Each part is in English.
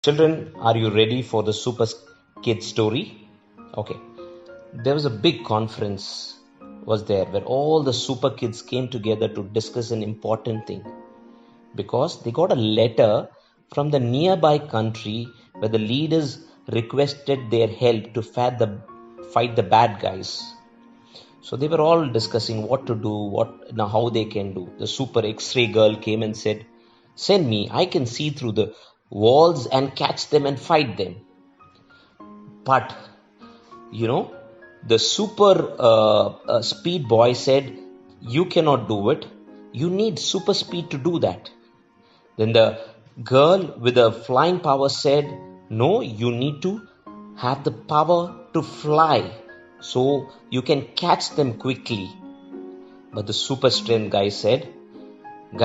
Children, are you ready for the Super Kids story? Okay. There was a big conference was there where all the Super Kids came together to discuss an important thing because they got a letter from the nearby country where the leaders requested their help to fight the bad guys. So they were all discussing what to do, how they can do. The super X-ray girl came and said, "Send me, I can see through the walls and catch them and fight them." But, the super speed boy said, "You cannot do it. You need super speed to do that." Then the girl with the flying power said, "No, you need to have the power to fly so you can catch them quickly." But the super strength guy said,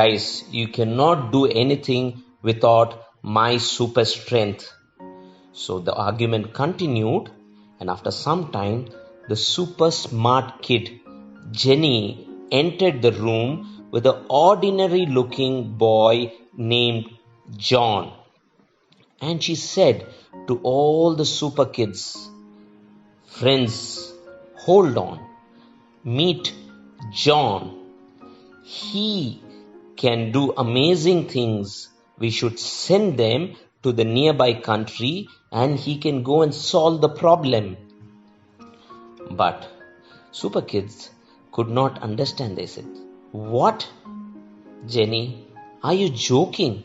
"Guys, you cannot do anything without my super strength." So the argument continued, and after some time, the super smart kid, Jenny, entered the room with an ordinary looking boy named John. And she said to all the super kids, "Friends, hold on. Meet John. He can do amazing things. We should send them to the nearby country and he can go and solve the problem." But Super Kids could not understand. They said, "What? Jenny, are you joking?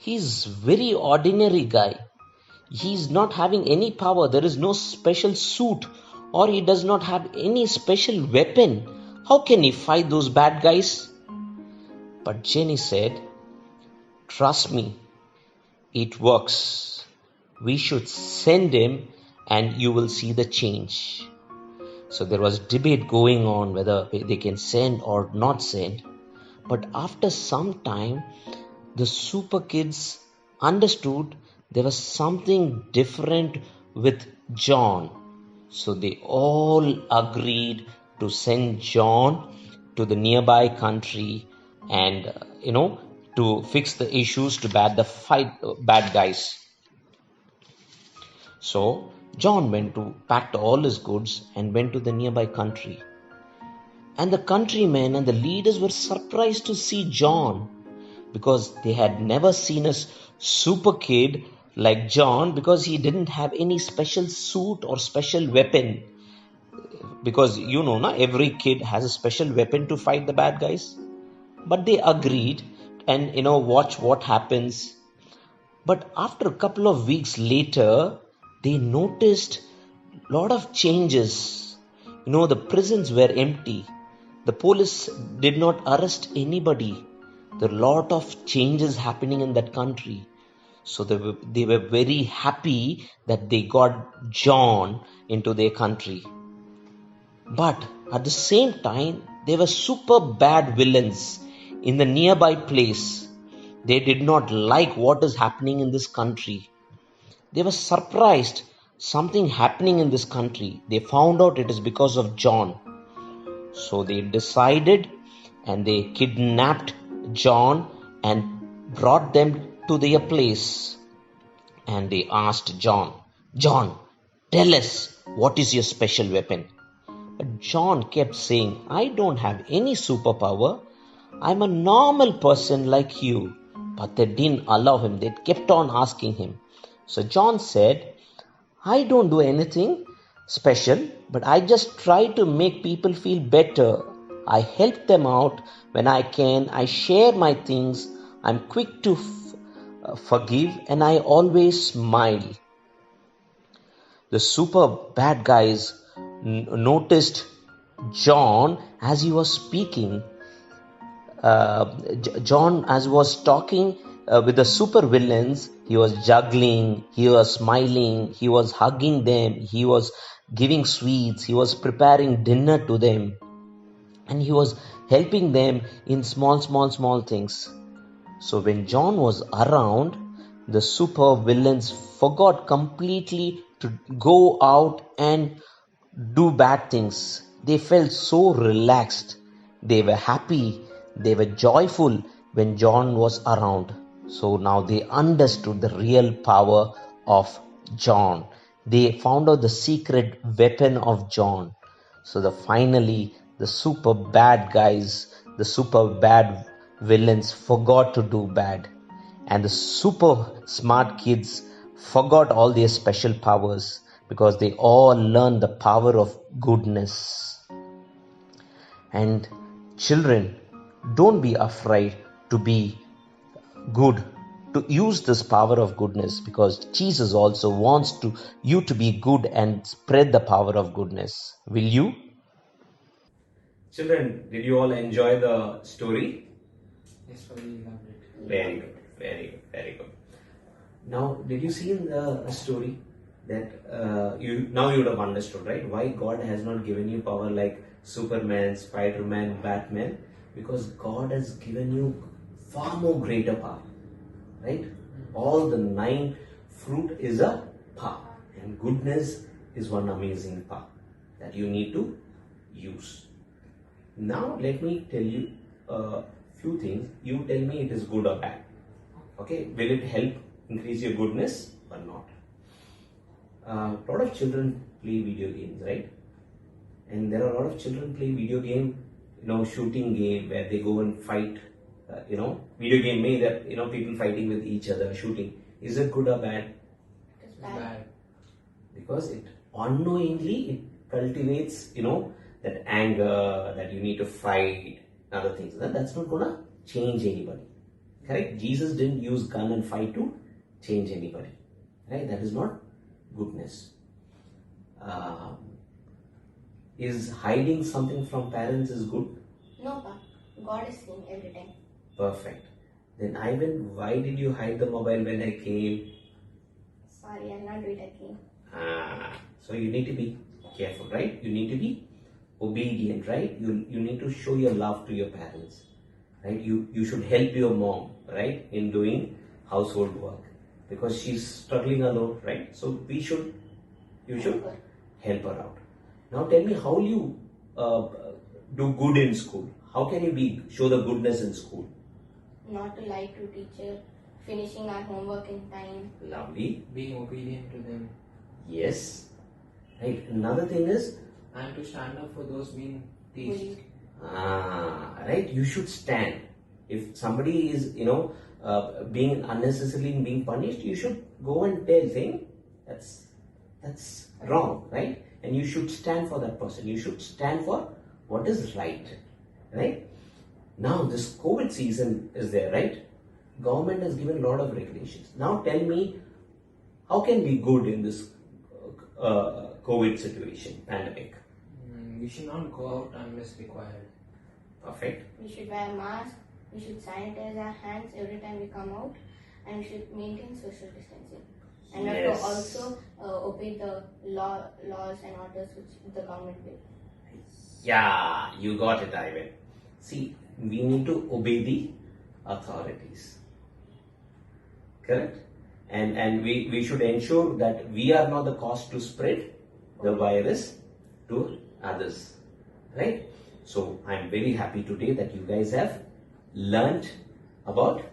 He's very ordinary guy. He's not having any power. There is no special suit or he does not have any special weapon. How can he fight those bad guys?" But Jenny said, "Trust me, it works. We should send him and you will see the change." So there was debate going on whether they can send or not send. But after some time, the super kids understood there was something different with John. So they all agreed to send John to the nearby country and, to fix the issues, to fight bad guys. So John packed all his goods and went to the nearby country. And the countrymen and the leaders were surprised to see John because they had never seen a super kid like John because he didn't have any special suit or special weapon. Because every kid has a special weapon to fight the bad guys. But they agreed and watch what happens. But after a couple of weeks later, they noticed a lot of changes. The prisons were empty. The police did not arrest anybody. There were a lot of changes happening in that country. So they were very happy that they got John into their country. But at the same time, there were super bad villains in the nearby place. They did not like what is happening in this country. They were surprised something happening in this country. They found out it is because of John. So they decided and they kidnapped John and brought them to their place. And they asked John, "John, tell us, what is your special weapon?" But John kept saying, "I don't have any superpower. I'm a normal person like you." But they didn't allow him. They kept on asking him. So John said, "I don't do anything special, but I just try to make people feel better. I help them out when I can. I share my things. I'm quick to forgive and I always smile." The super bad guys noticed John as he was speaking. John, as was talking with the super villains, he was juggling, he was smiling, he was hugging them, he was giving sweets, he was preparing dinner to them, and he was helping them in small things. So when John was around, the super villains forgot completely to go out and do bad things. They felt so relaxed. They were happy. They were joyful when John was around. So now they understood the real power of John. They found out the secret weapon of John. So finally the super bad guys, the super bad villains forgot to do bad. And the super smart kids forgot all their special powers because they all learned the power of goodness. And children, don't be afraid to be good, to use this power of goodness, because Jesus also wants you to be good and spread the power of goodness. Will you? Children, did you all enjoy the story? Yes, we loved it. Very good, very good, very good. Now, did you see in the story that you would have understood, right? Why God has not given you power like Superman, Spider-Man, Batman? Because God has given you far more greater power, right? All the 9 fruit is a power, and goodness is one amazing power that you need to use. Now, let me tell you a few things. You tell me it is good or bad. Okay, will it help increase your goodness or not? A lot of children play video games, right? And there are a lot of children play video game, shooting game where they go and fight. Video game may that people fighting with each other, shooting. Is it good or bad? It's bad. Because it unknowingly it cultivates, that anger, that you need to fight, other things. That's not gonna change anybody. Correct? Jesus didn't use gun and fight to change anybody. Right? That is not goodness. Is hiding something from parents is good? No, Pa. God is seeing every time. Perfect. Then Ivan, why did you hide the mobile when I came? Sorry, I'll not do it again. So you need to be careful, right? You need to be obedient, right? You need to show your love to your parents, right? You should help your mom, right, in doing household work because she's struggling alone, right? So you should help her out. Now tell me, how will you do good in school? How can you show the goodness in school? Not to lie to teacher, finishing our homework in time. Lovely. Being obedient to them. Yes. Right. Another thing is, and to stand up for those being teased. Right. You should stand. If somebody is, being unnecessarily being punished, you should go and tell, saying that's wrong, right? And you should stand for that person. You should stand for what is right, right? Now this COVID season is there, right? Government has given a lot of regulations. Now tell me, how can we be good in this COVID situation, pandemic? We should not go out unless required. Perfect. We should wear a mask. We should sanitize our hands every time we come out, and we should maintain social distancing. And we have to also obey the laws and orders which the government will. Yeah, you got it, Ivan. See, we need to obey the authorities. Correct? And we should ensure that we are not the cause to spread the virus to others. Right? So, I am very happy today that you guys have learnt about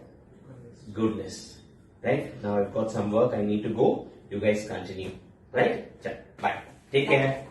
goodness. Right? Now I've got some work, I need to go. You guys continue. Right? Bye. Take care.